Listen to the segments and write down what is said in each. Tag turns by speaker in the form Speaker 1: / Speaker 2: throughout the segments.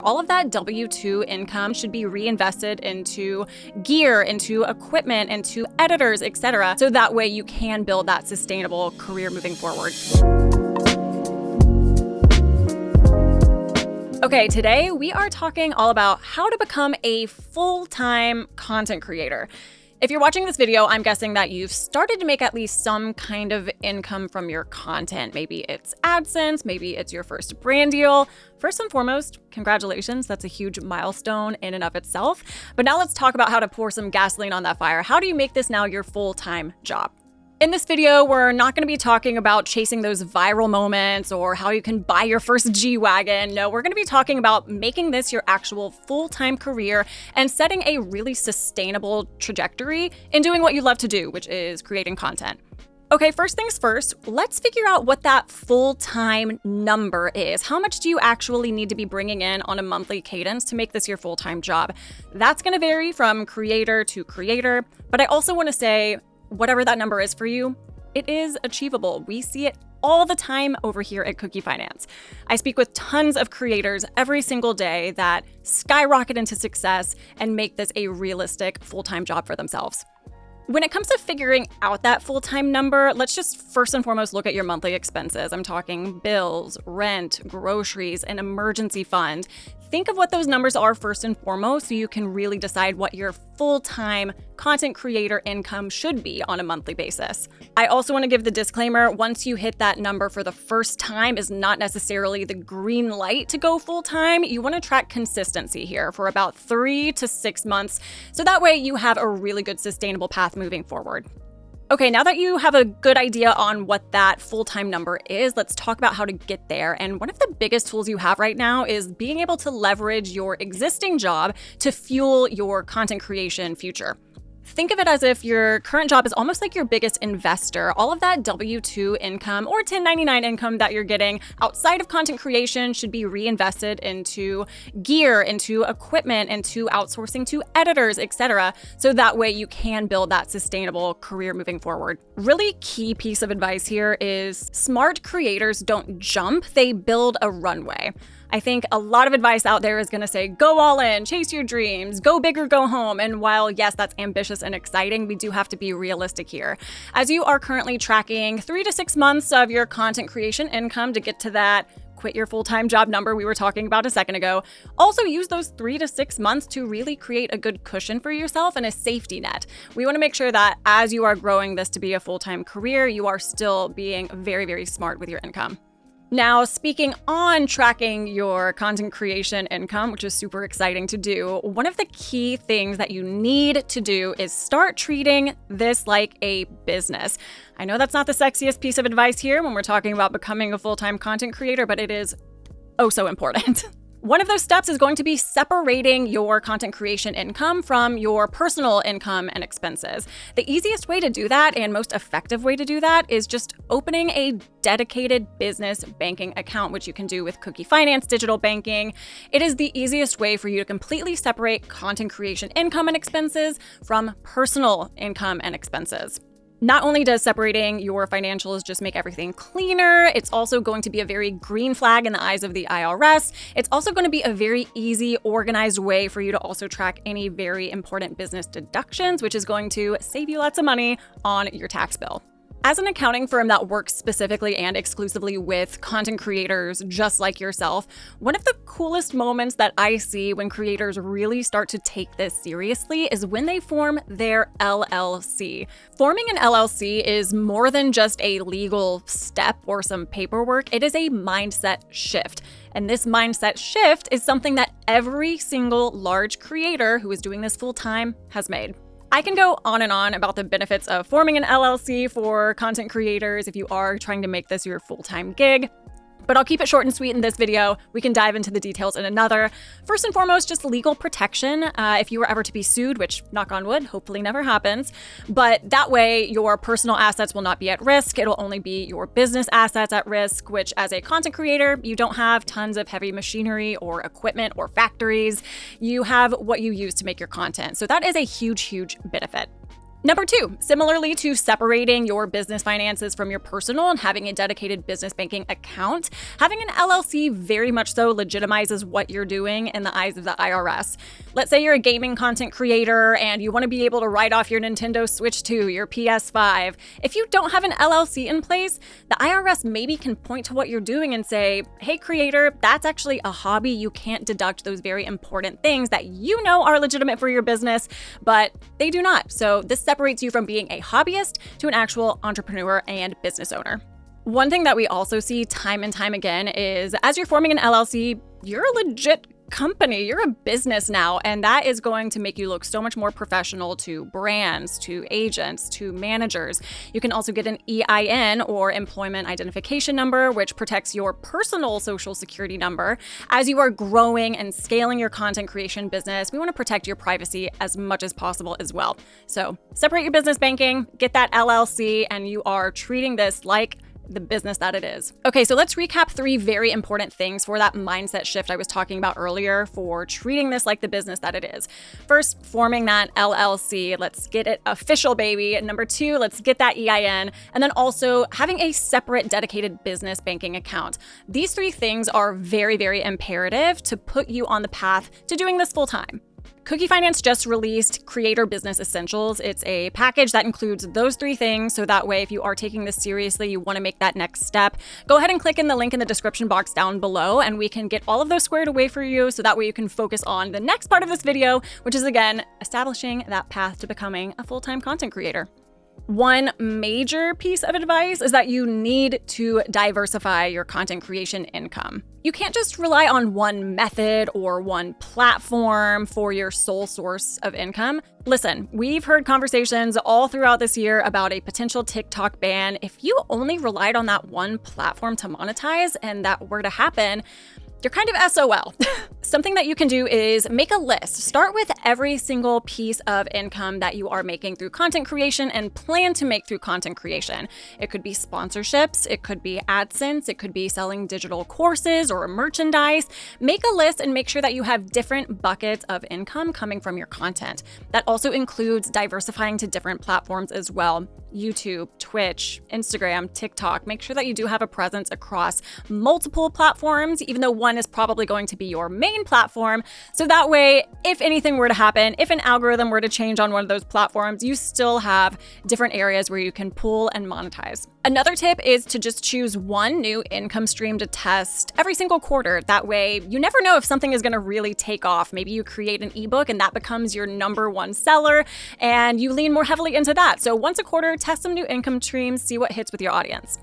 Speaker 1: All of that W-2 income should be reinvested into gear, into equipment, into editors, etc. So that way you can build that sustainable career moving forward. Okay, today we are talking all about how to become a full-time content creator. If you're watching this video, I'm guessing that you've started to make at least some kind of income from your content. Maybe it's AdSense, maybe it's your first brand deal. First and foremost, congratulations. That's a huge milestone in and of itself. But now let's talk about how to pour some gasoline on that fire. How do you make this now your full-time job? In this video, we're not going to be talking about chasing those viral moments or how you can buy your first G-Wagon. No, we're going to be talking about making this your actual full-time career and setting a really sustainable trajectory in doing what you love to do, which is creating content. Okay, first things first, let's figure out what that full-time number is. How much do you actually need to be bringing in on a monthly cadence to make this your full-time job? That's going to vary from creator to creator, but I also want to say, whatever that number is for you, it is achievable. We see it all the time over here at Cookie Finance. I speak with tons of creators every single day that skyrocket into success and make this a realistic full-time job for themselves. When it comes to figuring out that full-time number, let's just first and foremost look at your monthly expenses. I'm talking bills, rent, groceries, an emergency fund. Think of what those numbers are first and foremost so you can really decide what your full-time content creator income should be on a monthly basis. I also want to give the disclaimer, once you hit that number for the first time is not necessarily the green light to go full-time. You want to track consistency here for about 3 to 6 months, so that way you have a really good sustainable path moving forward. Okay, now that you have a good idea on what that full-time number is, let's talk about how to get there. And one of the biggest tools you have right now is being able to leverage your existing job to fuel your content creation future. Think of it as if your current job is almost like your biggest investor. All of that W-2 income or 1099 income that you're getting outside of content creation should be reinvested into gear, into equipment, into outsourcing to editors, etc. So that way you can build that sustainable career moving forward. Really key piece of advice here is smart creators don't jump, they build a runway. I think a lot of advice out there is going to say, go all in, chase your dreams, go big or go home. And while, yes, that's ambitious and exciting, we do have to be realistic here. As you are currently tracking 3 to 6 months of your content creation income to get to that quit your full-time job number we were talking about a second ago, also use those 3 to 6 months to really create a good cushion for yourself and a safety net. We want to make sure that as you are growing this to be a full-time career, you are still being very, very smart with your income. Now, speaking on tracking your content creation income, which is super exciting to do, one of the key things that you need to do is start treating this like a business. I know that's not the sexiest piece of advice here when we're talking about becoming a full-time content creator, but it is oh so important. One of those steps is going to be separating your content creation income from your personal income and expenses. The easiest way to do that and most effective way to do that is just opening a dedicated business banking account, which you can do with Cookie Finance digital banking. It is the easiest way for you to completely separate content creation income and expenses from personal income and expenses. Not only does separating your financials just make everything cleaner, it's also going to be a very green flag in the eyes of the IRS. It's also going to be a very easy, organized way for you to also track any very important business deductions, which is going to save you lots of money on your tax bill. As an accounting firm that works specifically and exclusively with content creators just like yourself, one of the coolest moments that I see when creators really start to take this seriously is when they form their LLC. Forming an LLC is more than just a legal step or some paperwork. It is a mindset shift. And this mindset shift is something that every single large creator who is doing this full time has made. I can go on and on about the benefits of forming an LLC for content creators if you are trying to make this your full-time gig. but I'll keep it short and sweet in this video. We can dive into the details in another. First and foremost, just legal protection. If you were ever to be sued, which knock on wood, hopefully never happens, but that way your personal assets will not be at risk. It'll only be your business assets at risk, which as a content creator, you don't have tons of heavy machinery or equipment or factories. You have what you use to make your content. So that is a huge, huge benefit. Number 2, similarly to separating your business finances from your personal and having a dedicated business banking account, having an LLC very much so legitimizes what you're doing in the eyes of the IRS. Let's say you're a gaming content creator and you want to be able to write off your Nintendo Switch 2, your PS5. If you don't have an LLC in place, the IRS maybe can point to what you're doing and say, hey creator, that's actually a hobby. You can't deduct those very important things that you know are legitimate for your business, but they do not. So this separates you from being a hobbyist to an actual entrepreneur and business owner. One thing that we also see time and time again is as you're forming an LLC, you're a legit company, you're a business now, and that is going to make you look so much more professional to brands, to agents, to managers. You can also get an EIN or employment identification number, which protects your personal social security number. As you are growing and scaling your content creation business, we want to protect your privacy as much as possible as well. So separate your business banking, get that LLC, and you are treating this like the business that it is. Okay, so let's recap 3 very important things for that mindset shift I was talking about earlier for treating this like the business that it is. First, forming that LLC. Let's get it official, baby. Number 2, let's get that EIN. And then also having a separate dedicated business banking account. These 3 things are very, very imperative to put you on the path to doing this full time. Cookie Finance just released Creator Business Essentials. It's a package that includes those 3 things, so that way if you are taking this seriously, you want to make that next step, go ahead and click in the link in the description box down below, and we can get all of those squared away for you, so that way you can focus on the next part of this video, which is, again, establishing that path to becoming a full-time content creator. One major piece of advice is that you need to diversify your content creation income. You can't just rely on one method or one platform for your sole source of income. Listen, we've heard conversations all throughout this year about a potential TikTok ban. If you only relied on that one platform to monetize and that were to happen, you're kind of SOL. Something that you can do is make a list. Start with every single piece of income that you are making through content creation and plan to make through content creation. It could be sponsorships, it could be AdSense, it could be selling digital courses or merchandise. Make a list and make sure that you have different buckets of income coming from your content. That also includes diversifying to different platforms as well. YouTube, Twitch, Instagram, TikTok. Make sure that you do have a presence across multiple platforms, even though one is probably going to be your main platform. So that way, if anything were to happen, if an algorithm were to change on one of those platforms, you still have different areas where you can pull and monetize. Another tip is to just choose one new income stream to test every single quarter. That way, you never know if something is going to really take off. Maybe you create an ebook and that becomes your #1 seller and you lean more heavily into that. So once a quarter, test some new income streams, see what hits with your audience.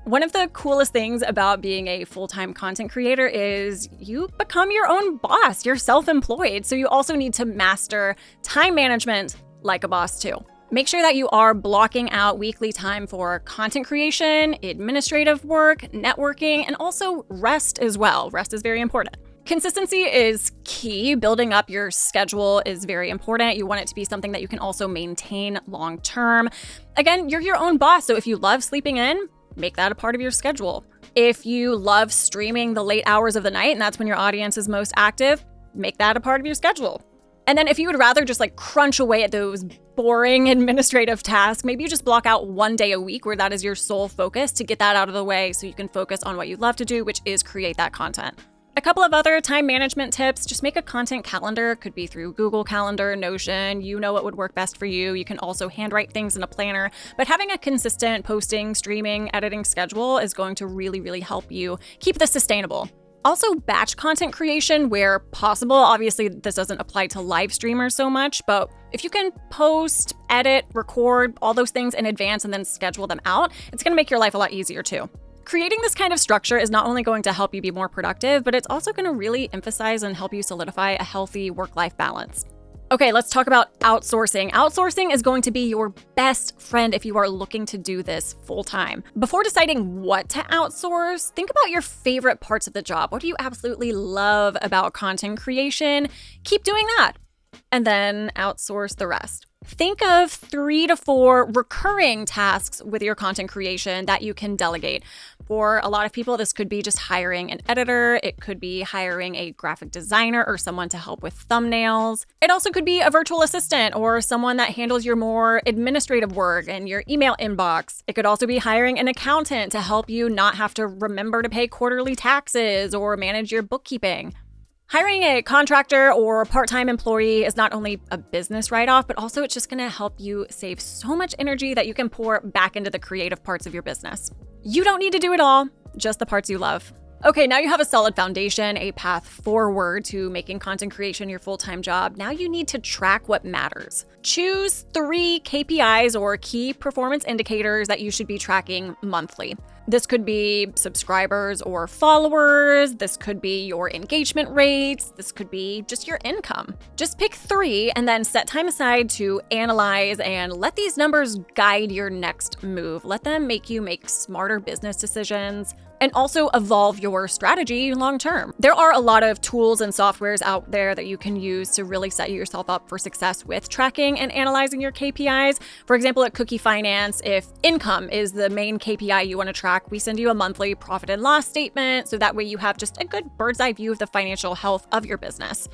Speaker 1: One of the coolest things about being a full-time content creator is you become your own boss. You're self-employed, so you also need to master time management like a boss too. Make sure that you are blocking out weekly time for content creation, administrative work, networking, and also rest as well. Rest is very important. Consistency is key. Building up your schedule is very important. You want it to be something that you can also maintain long term. Again, you're your own boss, so if you love sleeping in, make that a part of your schedule. If you love streaming the late hours of the night and that's when your audience is most active, make that a part of your schedule. And then if you would rather just crunch away at those boring administrative tasks, maybe you just block out one day a week where that is your sole focus to get that out of the way so you can focus on what you love to do, which is create that content. A couple of other time management tips, just make a content calendar. It could be through Google Calendar, Notion, you know what would work best for you. You can also handwrite things in a planner, but having a consistent posting, streaming, editing schedule is going to really, really help you keep this sustainable. Also, batch content creation where possible. Obviously, this doesn't apply to live streamers so much, but if you can post, edit, record, all those things in advance and then schedule them out, it's going to make your life a lot easier too. Creating this kind of structure is not only going to help you be more productive, but it's also going to really emphasize and help you solidify a healthy work-life balance. Okay, let's talk about outsourcing. Outsourcing is going to be your best friend if you are looking to do this full-time. Before deciding what to outsource, think about your favorite parts of the job. What do you absolutely love about content creation? Keep doing that, and then outsource the rest. Think of 3 to 4 recurring tasks with your content creation that you can delegate. For a lot of people, this could be just hiring an editor. It could be hiring a graphic designer or someone to help with thumbnails. It also could be a virtual assistant or someone that handles your more administrative work and your email inbox. It could also be hiring an accountant to help you not have to remember to pay quarterly taxes or manage your bookkeeping. Hiring a contractor or part-time employee is not only a business write-off, but also it's just gonna help you save so much energy that you can pour back into the creative parts of your business. You don't need to do it all, just the parts you love. Okay, now you have a solid foundation, a path forward to making content creation your full-time job. Now you need to track what matters. Choose 3 KPIs or key performance indicators that you should be tracking monthly. This could be subscribers or followers. This could be your engagement rates. This could be just your income. Just pick 3 and then set time aside to analyze and let these numbers guide your next move. Let them make you make smarter business decisions and also evolve your strategy long term. There are a lot of tools and softwares out there that you can use to really set yourself up for success with tracking and analyzing your KPIs. For example, at Cookie Finance, if income is the main KPI you want to track, we send you a monthly profit and loss statement, so that way you have just a good bird's eye view of the financial health of your business.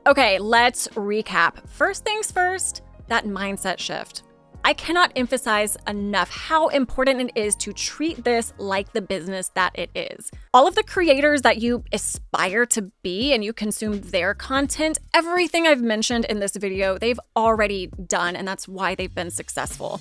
Speaker 1: Okay, let's recap. First things first, that mindset shift. I cannot emphasize enough how important it is to treat this like the business that it is. All of the creators that you aspire to be and you consume their content, everything I've mentioned in this video, they've already done, and that's why they've been successful.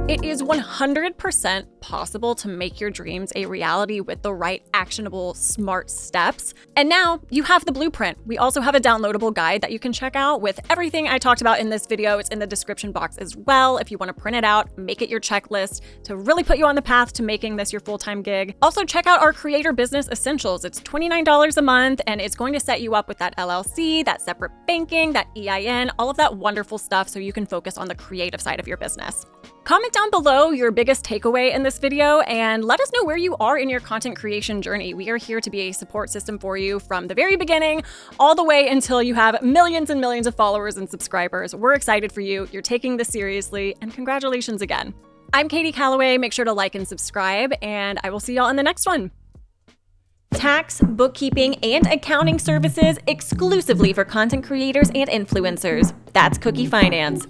Speaker 1: It is 100% possible to make your dreams a reality with the right actionable, smart steps. And now you have the blueprint. We also have a downloadable guide that you can check out with everything I talked about in this video. It's in the description box as well. If you want to print it out, make it your checklist to really put you on the path to making this your full-time gig. Also, check out our Creator Business Essentials. It's $29 a month, and it's going to set you up with that LLC, that separate banking, that EIN, all of that wonderful stuff so you can focus on the creative side of your business. Comment down below your biggest takeaway in this video and let us know where you are in your content creation journey. We are here to be a support system for you from the very beginning all the way until you have millions and millions of followers and subscribers. We're excited for you. You're taking this seriously, and congratulations again. I'm Katie Calloway. Make sure to like and subscribe, and I will see y'all in the next one. Tax, bookkeeping, and accounting services exclusively for content creators and influencers. That's Cookie Finance.